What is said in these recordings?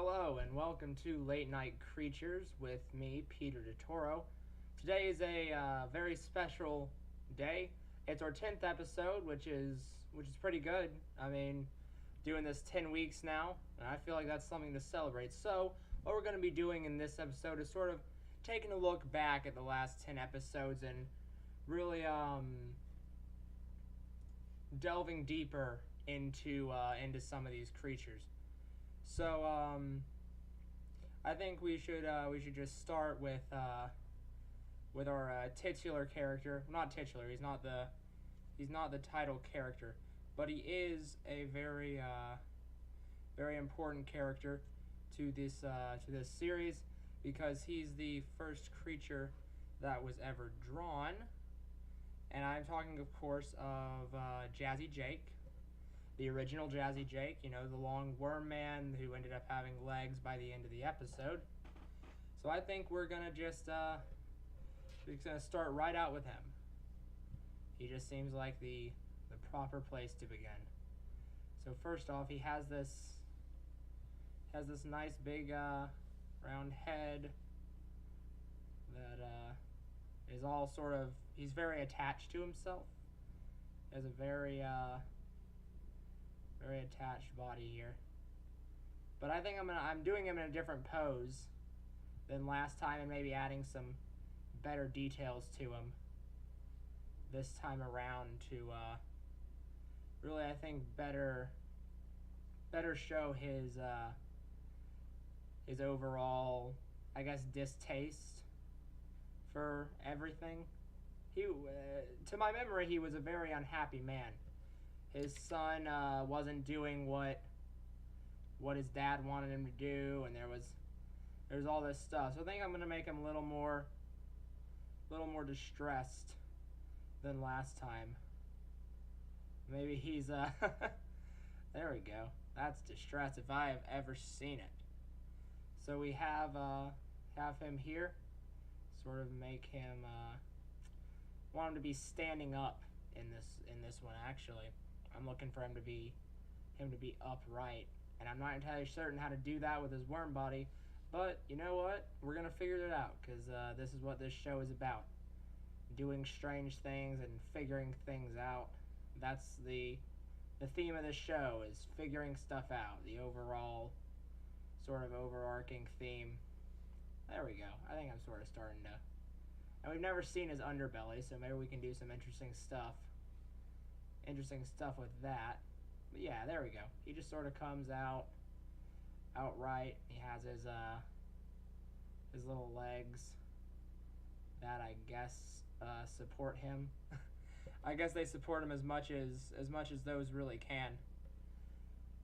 Hello and welcome to Late Night Creatures with me, Peter DeToro. Today is a very special day. It's our 10th episode, which is pretty good. I mean, doing this 10 weeks now, and I feel like that's something to celebrate. So, what we're going to be doing in this episode is sort of taking a look back at the last 10 episodes and really delving deeper into some of these creatures. So, I think we should just start with our titular character. Not titular. He's not the title character, but he is a very very important character to this series because he's the first creature that was ever drawn, and I'm talking, of course, of Jazzy Jake. The original Jazzy Jake, the long worm man who ended up having legs by the end of the episode. So I think we're gonna just start right out with him. He just seems like the proper place to begin. So first off, he has this nice big round head that is all sort of, he's very attached to himself. He has a very attached body here. But I think I'm doing him in a different pose than last time and maybe adding some better details to him this time around to really, I think, better show his overall, I guess, distaste for everything. He to my memory, he was a very unhappy man. His son wasn't doing what his dad wanted him to do, and there's all this stuff. So I think I'm gonna make him a little more distressed than last time. Maybe he's there we go. That's distress if I have ever seen it. So we have him here. Sort of make him want him to be standing up in this one actually. I'm looking for him to be upright, and I'm not entirely certain how to do that with his worm body, but you know what? We're gonna figure it out because this is what this show is about: doing strange things and figuring things out. That's the theme of this show, is figuring stuff out. The overall sort of overarching theme. There we go. I think I'm sort of starting to. And we've never seen his underbelly, so maybe we can do some interesting stuff with that. But yeah, there we go. He just sort of comes outright. He has his little legs that I guess support him. I guess they support him as much as those really can.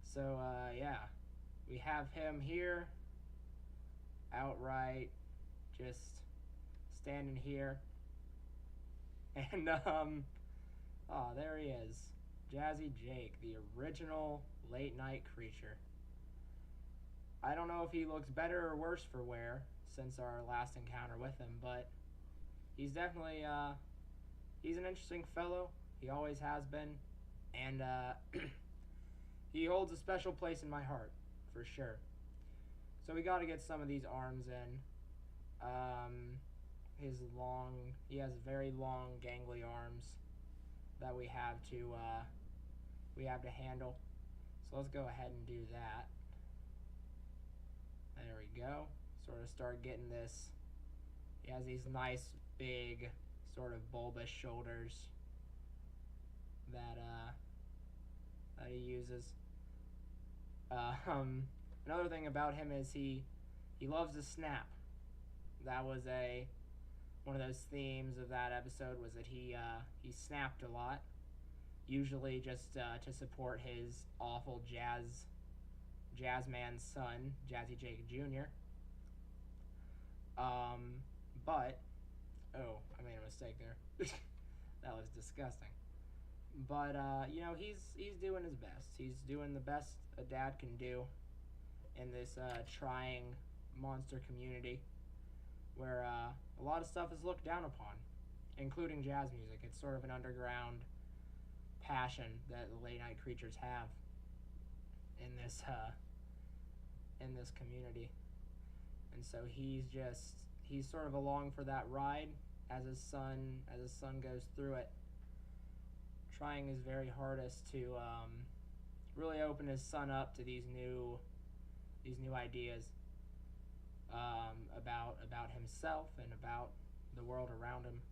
So yeah, we have him here outright, just standing here, and oh, there he is. Jazzy Jake, the original late night creature. I don't know if he looks better or worse for wear since our last encounter with him, but he's definitely he's an interesting fellow. He always has been, and he holds a special place in my heart for sure. So we got to get some of these arms in. He has very long, gangly arms that we have to handle. So let's go ahead and do that. There we go. Sort of start getting this. He has these nice, big, sort of bulbous shoulders that he uses. Another thing about him is he loves to snap. That was one of those themes of that episode, was that he snapped a lot, usually just to support his awful jazz man son, Jazzy Jake Jr. But oh, I made a mistake there. That was disgusting. But he's doing his best. He's doing the best a dad can do in this trying monster community, where a lot of stuff is looked down upon, including jazz music. It's sort of an underground passion that the late night creatures have in this in this community. And so he's sort of along for that ride as his son goes through it, trying his very hardest to really open his son up to these new ideas about himself and about the world around him.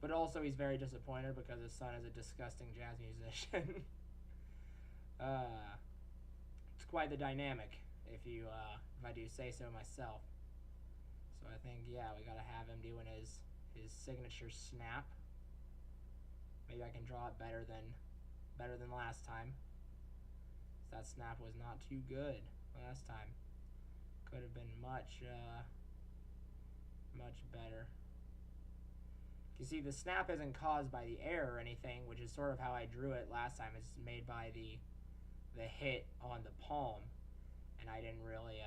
But also he's very disappointed because his son is a disgusting jazz musician. It's quite the dynamic, if I do say so myself. So I think, yeah, we gotta have him doing his signature snap. Maybe I can draw it better than last time. That snap was not too good last time. Could have been much better. You see, the snap isn't caused by the air or anything, which is sort of how I drew it last time. It's made by the hit on the palm, and I didn't really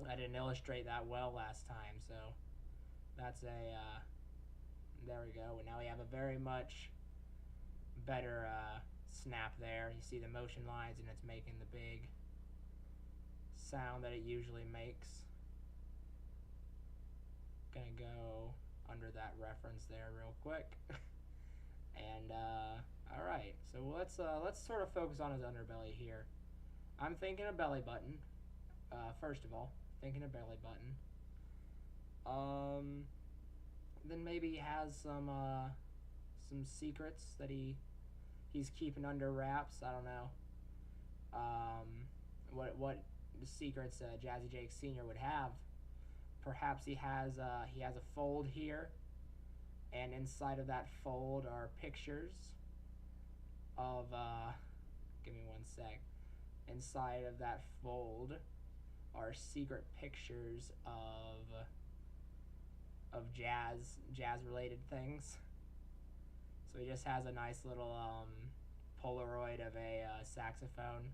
I didn't illustrate that well last time. So that's there we go. And now we have a very much better snap there. You see the motion lines, and it's making the big sound that it usually makes. Gonna go under that reference there real quick. And all right, so let's sort of focus on his underbelly here. I'm thinking a belly button. First of all, thinking a belly button. Then maybe he has some secrets that he's keeping under wraps. I don't know. What secrets Jazzy Jake Sr. would have. Perhaps he has a fold here, and inside of that fold are pictures of give me one sec. Inside of that fold are secret pictures of jazz related things. So he just has a nice little Polaroid of a saxophone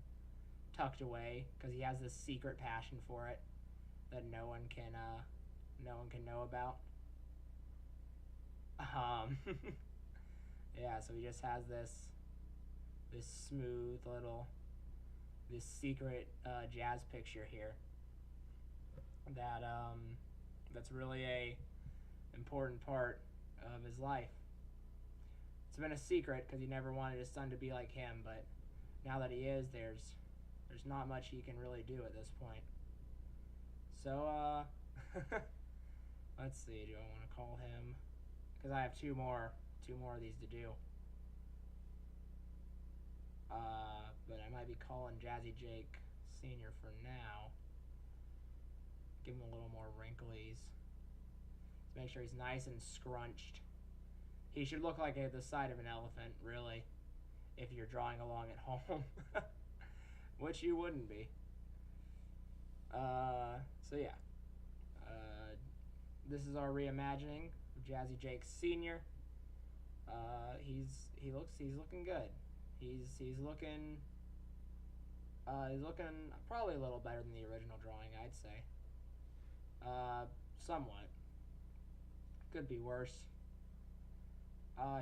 tucked away because he has this secret passion for it that no one can know about. Yeah, so he just has this smooth little secret jazz picture here that's really a important part of his life. It's been a secret because he never wanted his son to be like him, but now that he is, there's not much he can really do at this point. So let's see, do I want to call him? Because I have two more of these to do. But I might be calling Jazzy Jake Sr. for now. Give him a little more wrinklies. Let's make sure he's nice and scrunched. He should look like the side of an elephant, really, if you're drawing along at home. Which you wouldn't be. So yeah. This is our reimagining of Jazzy Jake Sr. He's looking good. He's looking probably a little better than the original drawing, I'd say. Somewhat. Could be worse.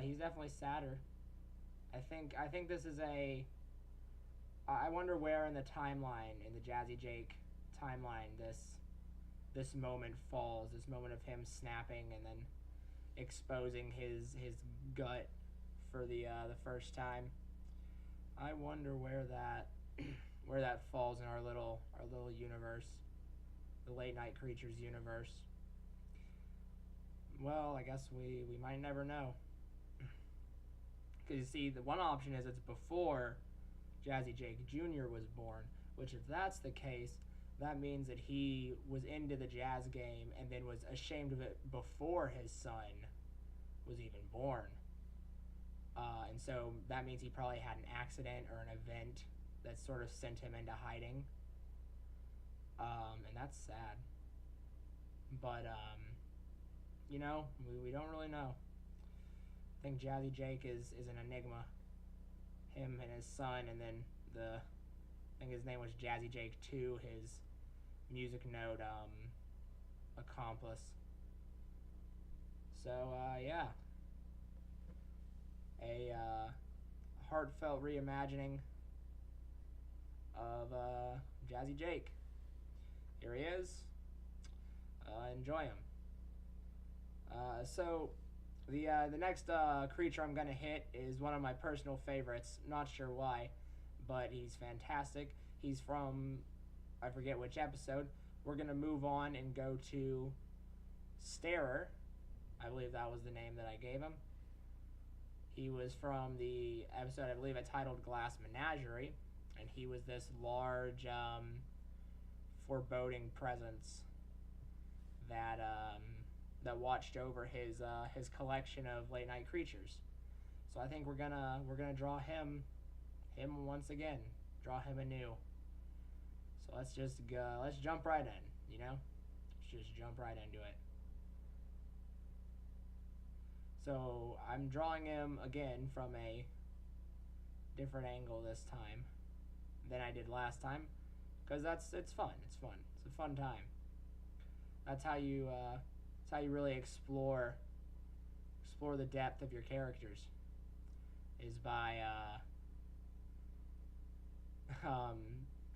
He's definitely sadder. I think this is I wonder where in the timeline, in the Jazzy Jake timeline, this moment falls. This moment of him snapping and then exposing his gut for the first time. I wonder where that falls in our little universe, the Late Night Creatures universe. Well, I guess we might never know. Because you see, the one option is it's before Jazzy Jake Jr. was born, which if that's the case, that means that he was into the jazz game and then was ashamed of it before his son was even born. And so that means he probably had an accident or an event that sort of sent him into hiding. And that's sad. But, we don't really know. I think Jazzy Jake is an enigma. Him and his son, and then I think his name was Jazzy Jake 2, his music note accomplice. So yeah, a heartfelt reimagining of Jazzy Jake. Here he is. Enjoy him. So the next creature I'm gonna hit is one of my personal favorites. Not sure why, but he's fantastic. He's from, I forget which episode. We're gonna move on and go to Starer. I believe that was the name that I gave him. He was from the episode, I believe, titled Glass Menagerie, and he was this large, foreboding presence that that watched over his collection of late night creatures. So I think we're gonna draw him once again, draw him anew. So let's just go. Let's jump right in. You know, let's just jump right into it. So I'm drawing him again from a different angle this time than I did last time, because it's fun. It's fun. It's a fun time. That's how you really explore the depth of your characters, is by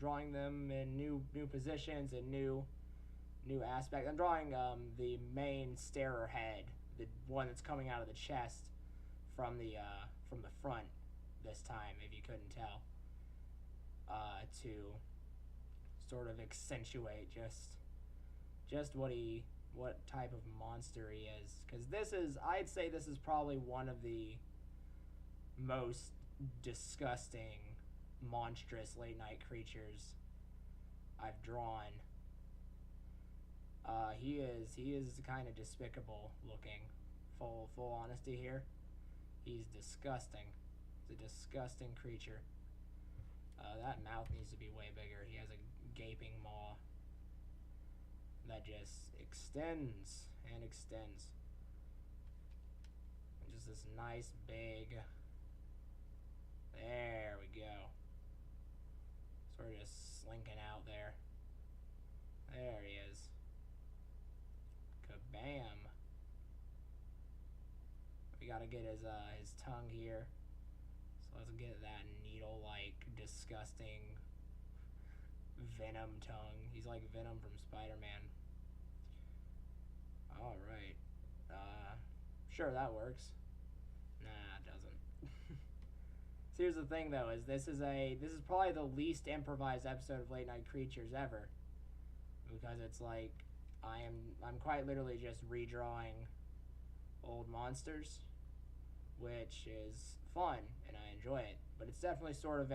drawing them in new positions and new aspects. I'm drawing the main starer head, the one that's coming out of the chest from the front this time, if you couldn't tell, to sort of accentuate just what type of monster he is. Because I'd say this is probably one of the most disgusting, monstrous late night creatures I've drawn. He is kind of despicable looking. Full honesty here. He's disgusting. He's a disgusting creature. That mouth needs to be way bigger. He has a gaping maw that just extends and extends. Just this nice big. There we go. Sort of just slinking out there. There he is. Kabam. We gotta get his tongue here. So let's get that needle-like, disgusting Venom tongue. He's like Venom from Spider-Man. Alright. Sure, that works. Nah, it doesn't. So here's the thing, though, is this is probably the least improvised episode of Late Night Creatures ever. Because it's like I'm quite literally just redrawing old monsters, which is fun and I enjoy it. But it's definitely sort of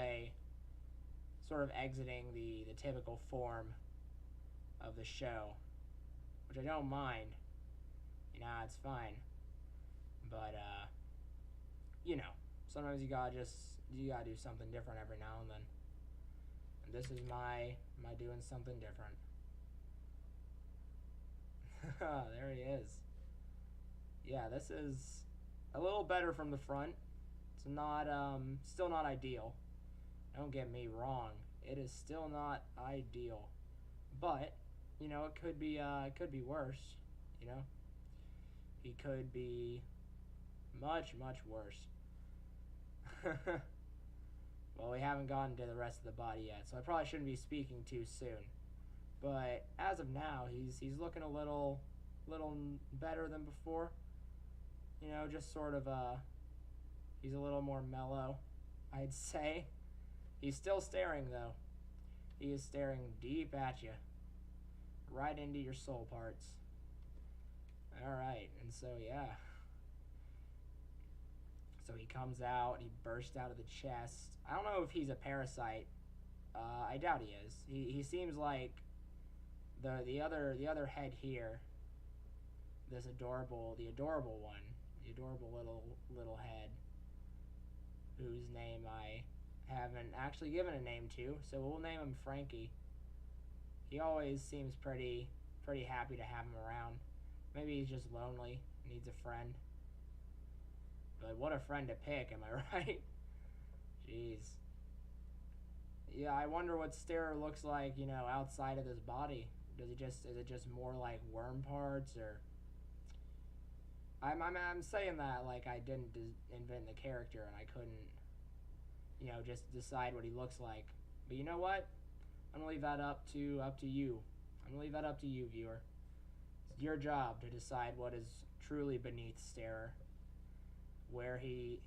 exiting the typical form of the show, which I don't mind. You know, it's fine. But you know, sometimes you gotta do something different every now and then. And this is my doing something different. There he is. Yeah, this is a little better from the front. It's not still not ideal. Don't get me wrong. It is still not ideal. But, you know, it could be worse, you know? He could be much worse. Well, we haven't gotten to the rest of the body yet, so I probably shouldn't be speaking too soon. But as of now, he's looking a little better than before. You know, just sort of he's a little more mellow, I'd say. He's still staring, though. He is staring deep at you, right into your soul parts. Alright, and so yeah. So he comes out, he bursts out of the chest. I don't know if he's a parasite. I doubt he is. He seems like the other head here. This adorable one, the adorable little head, whose name I haven't actually given a name to, so we'll name him Frankie. He always seems pretty happy to have him around. Maybe he's just lonely, needs a friend. But what a friend to pick, am I right? Jeez. Yeah, I wonder what Starer looks like, you know, outside of this body. Is it just more like worm parts, or I'm saying that like I didn't invent the character and I couldn't, you know, just decide what he looks like. But you know what? I'm gonna leave that up to you. I'm gonna leave that up to you, viewer. It's your job to decide what is truly beneath Starer, where he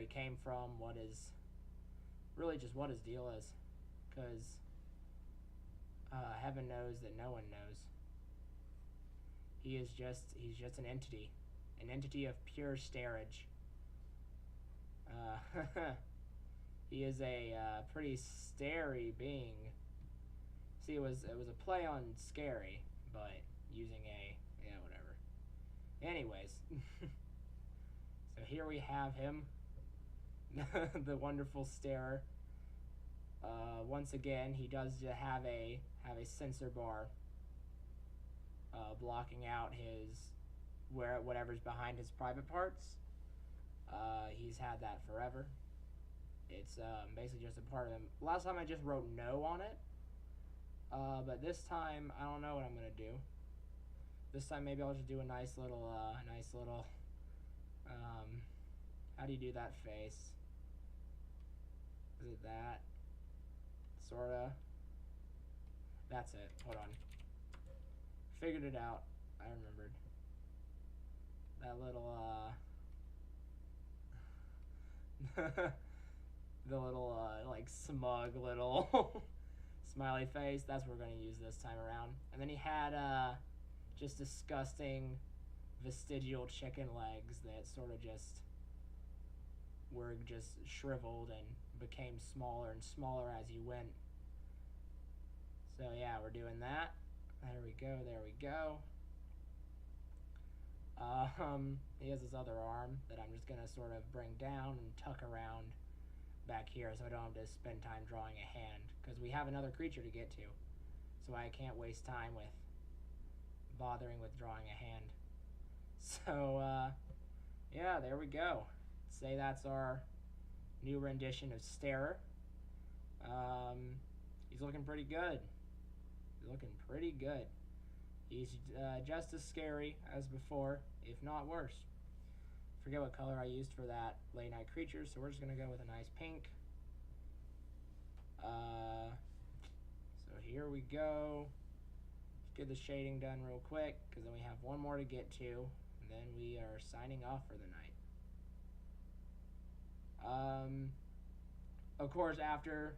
came from, what is really just what his deal is, because heaven knows that no one knows. He's just an entity of pure starage. He is a pretty starey being. See, it was a play on scary, but using a whatever. Anyways, so here we have him, the wonderful starer. Once again, he does have a sensor bar blocking out whatever's behind his private parts. He's had that forever. It's basically just a part of him. Last time I just wrote no on it, but this time I don't know what I'm gonna do. This time maybe I'll just do a nice little, how do you do that face? Is it that? Sorta. That's it. Hold on. Figured it out. I remembered. That little, the little, like, smug little smiley face. That's what we're going to use this time around. And then he had, just disgusting vestigial chicken legs that sort of just were just shriveled and became smaller and smaller as he went. So yeah, we're doing that. There we go, there we go. He has this other arm that I'm just gonna sort of bring down and tuck around back here so I don't have to spend time drawing a hand, because we have another creature to get to, so I can't waste time with bothering with drawing a hand. So yeah, there we go. Say that's our new rendition of Starer. He's looking pretty good. He's looking pretty good. He's just as scary as before, if not worse. Forget what color I used for that late night creature, so we're just gonna go with a nice pink. So here we go. Let's get the shading done real quick, because then we have one more to get to, and then we are signing off for the night. Of course, after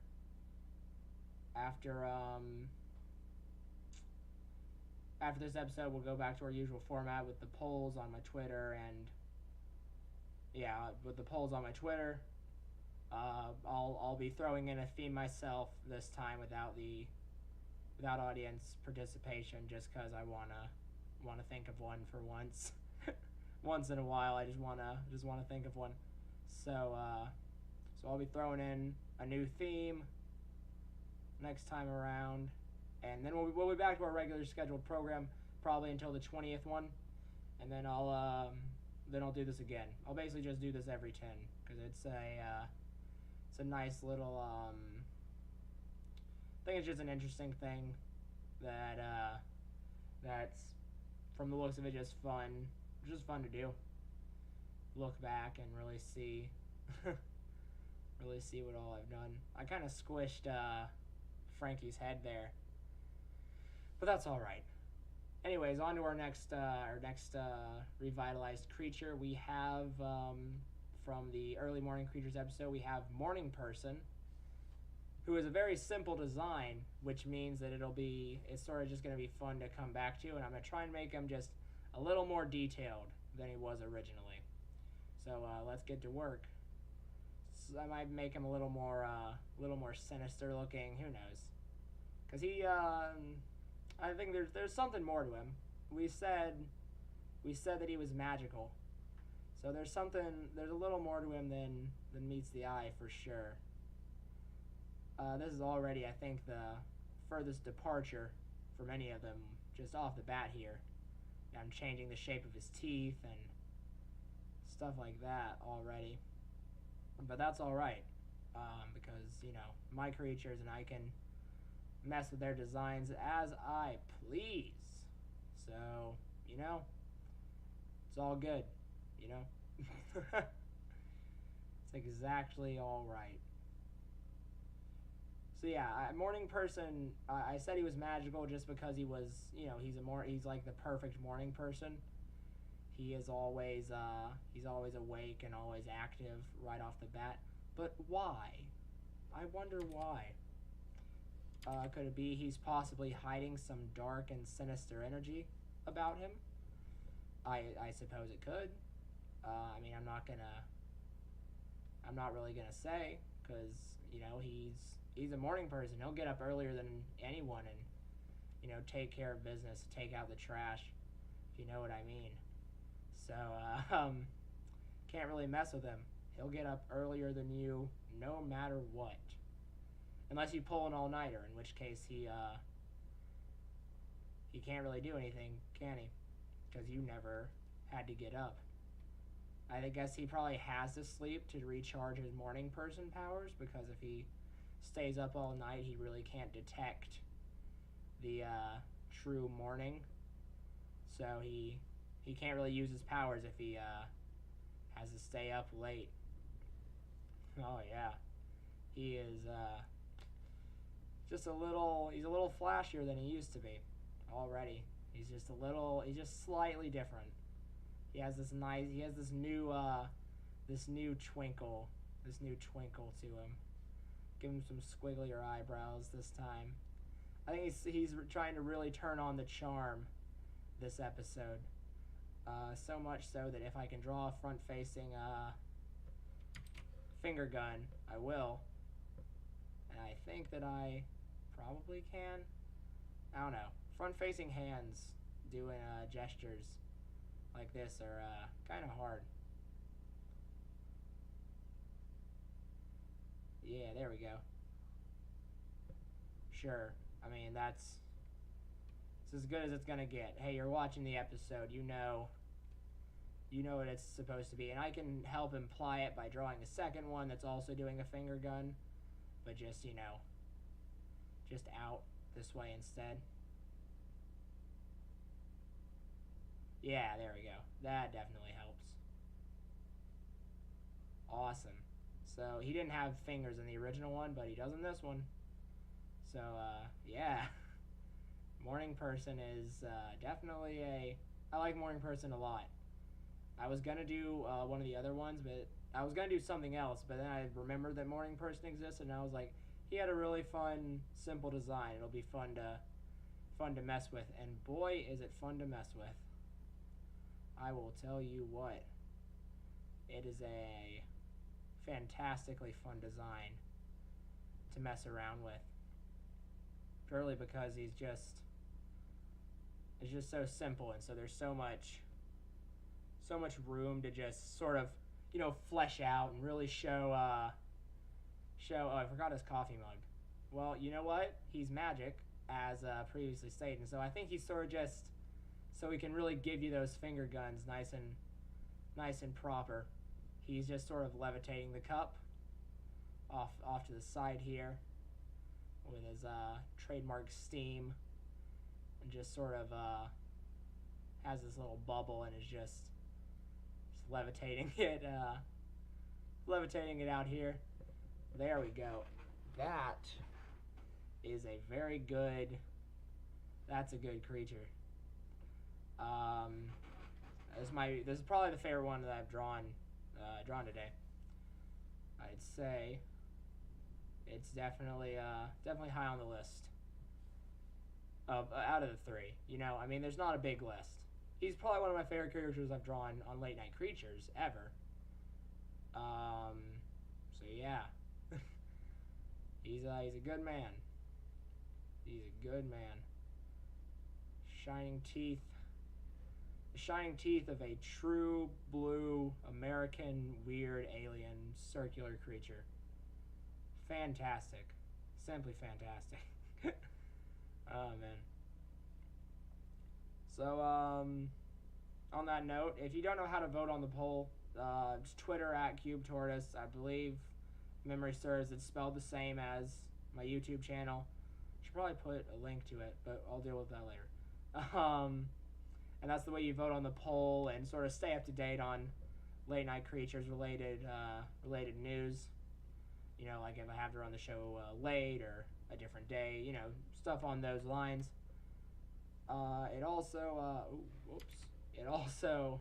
this episode, we'll go back to our usual format with the polls on my Twitter, and yeah, with the polls on my Twitter, I'll be throwing in a theme myself this time without audience participation, just because I wanna think of one for once. Once in a while, I just wanna think of one. So I'll be throwing in a new theme next time around, and then we'll be back to our regular scheduled program probably until the 20th one, and then I'll do this again. I'll basically just do this every 10, because it's a nice little I think it's just an interesting thing that's, from the looks of it, just fun to do. Look back and really see what all I've done. I kind of squished Frankie's head there, but that's all right. Anyways, on to our next revitalized creature. We have from the early morning creatures episode, we have Morning Person, who is a very simple design, which means that it's sort of just going to be fun to come back to, and I'm going to try and make him just a little more detailed than he was originally. So let's get to work. So I might make him a little more sinister looking. Who knows? Because I think there's something more to him. We said that he was magical, so there's a little more to him than meets the eye for sure. This is already, I think, the furthest departure from any of them, just off the bat here. I'm changing the shape of his teeth and stuff like that already, but that's all right, because my creatures and I can mess with their designs as I please. So it's all good. It's exactly all right. So yeah, morning person. I said he was magical just because he was, he's like the perfect morning person. He's always awake and always active right off the bat. But why? I wonder why. Could it be he's possibly hiding some dark and sinister energy about him? I suppose it could. I mean, I'm not really gonna say, because he's a morning person. He'll get up earlier than anyone and take care of business, take out the trash, if you know what I mean. So can't really mess with him. He'll get up earlier than you, no matter what, unless you pull an all-nighter, in which case he can't really do anything, can he? Because you never had to get up. I guess he probably has to sleep to recharge his morning person powers, because if he stays up all night, he really can't detect the true morning. So he can't really use his powers if he has to stay up late. Oh yeah, he is he's a little flashier than he used to be already. He's just slightly different. He has this new twinkle to him. Give him some squigglier eyebrows this time. I think he's trying to really turn on the charm this episode. So much so that if I can draw a front-facing finger gun, I will. And I think that I probably can. I don't know. Front-facing hands doing gestures like this are kind of hard. Yeah, there we go. Sure. I mean, it's as good as it's gonna get. Hey, you're watching the episode. You know what it's supposed to be. And I can help imply it by drawing a second one that's also doing a finger gun, but just out this way instead. Yeah, there we go. That definitely helps. Awesome. So he didn't have fingers in the original one, but he does in this one. So, yeah. Morning person is definitely I like morning person a lot. I was going to do one of the other ones, but I was going to do something else, but then I remembered that morning person existed, and I was like, he had a really fun, simple design. It'll be fun to mess with, and boy, is it fun to mess with. I will tell you what, it is a fantastically fun design to mess around with. Purely because it's just so simple, and so there's so much room to just sort of, flesh out and really show, oh, I forgot his coffee mug. Well, you know what? He's magic, as previously stated, and so I think he's sort of just, so he can really give you those finger guns nice and proper. He's just sort of levitating the cup off to the side here with his trademark steam, and just sort of has this little bubble and is just levitating it out here. There we go. That is a very good. That's a good creature. This is probably the favorite one that I've drawn today. I'd say it's definitely high on the list out of the three. I mean, there's not a big list. He's probably one of my favorite characters I've drawn on Late Night Creatures ever. So yeah, he's a good man. He's a good man. Shining teeth. The shining teeth of a true blue American weird alien circular creature. Fantastic. Simply fantastic. Oh man. So on that note, if you don't know how to vote on the poll, it's Twitter @CubeTortoise. I believe memory serves it's spelled the same as my YouTube channel. Should probably put a link to it, but I'll deal with that later. And that's the way you vote on the poll and sort of stay up to date on Late Night Creatures related news. Like if I have to run the show late, or a different day, you know, stuff on those lines. It also, whoops. It also,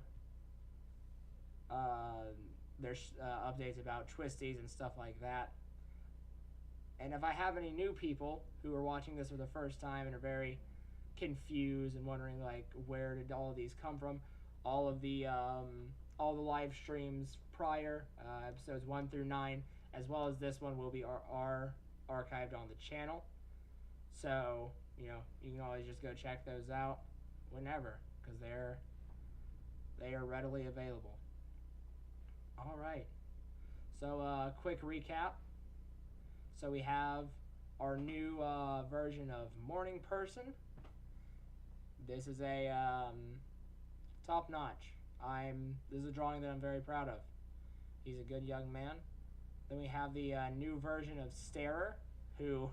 there's updates about twisties and stuff like that. And if I have any new people who are watching this for the first time and are very confused and wondering like where did all of these come from, all the live streams prior, episodes 1 through 9, as well as this one, will be archived on the channel. So you know, you can always just go check those out whenever, because they are readily available. All right. So quick recap. So we have our new version of Morning Person. This is a top notch. This is a drawing that I'm very proud of. He's a good young man. Then we have the new version of Starer, who,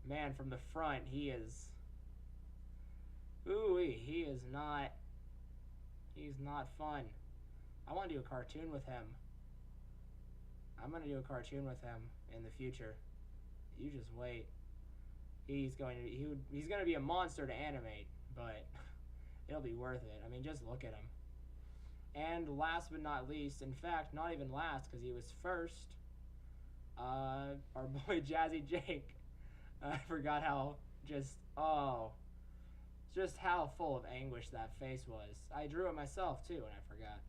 man, from the front, he is not fun. I want to do a cartoon with him. I'm going to do a cartoon with him in the future. You just wait. He's going to be a monster to animate, but it'll be worth it. I mean, just look at him. And last but not least, in fact, not even last, because he was first, our boy Jazzy Jake. I forgot how just how full of anguish that face was. I drew it myself too, and I forgot.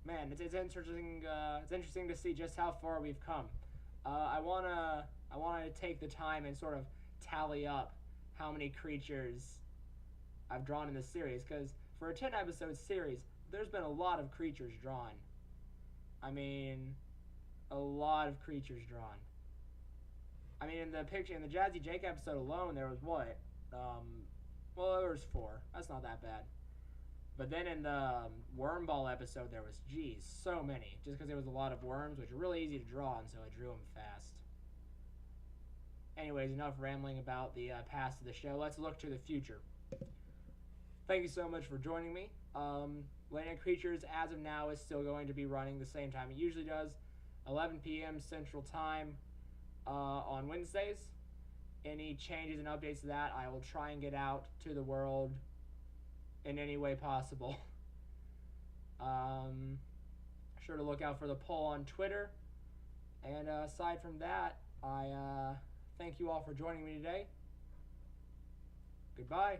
Man, it's interesting. It's interesting to see just how far we've come. I wanna take the time and sort of tally up how many creatures I've drawn in this series, because for a 10-episode series, there's been a lot of creatures drawn. I mean, a lot of creatures drawn. I mean, in the Jazzy Jake episode alone, there was what? Well, there was 4. That's not that bad. But then in the Wormball episode, there was, geez, so many. Just because there was a lot of worms, which are really easy to draw, and so I drew them fast. Anyways, enough rambling about the past of the show. Let's look to the future. Thank you so much for joining me. Late Night Creatures, as of now, is still going to be running the same time it usually does, 11 p.m. Central Time on Wednesdays. Any changes and updates to that, I will try and get out to the world in any way possible. Sure to look out for the poll on Twitter. And aside from that, I thank you all for joining me today. Goodbye.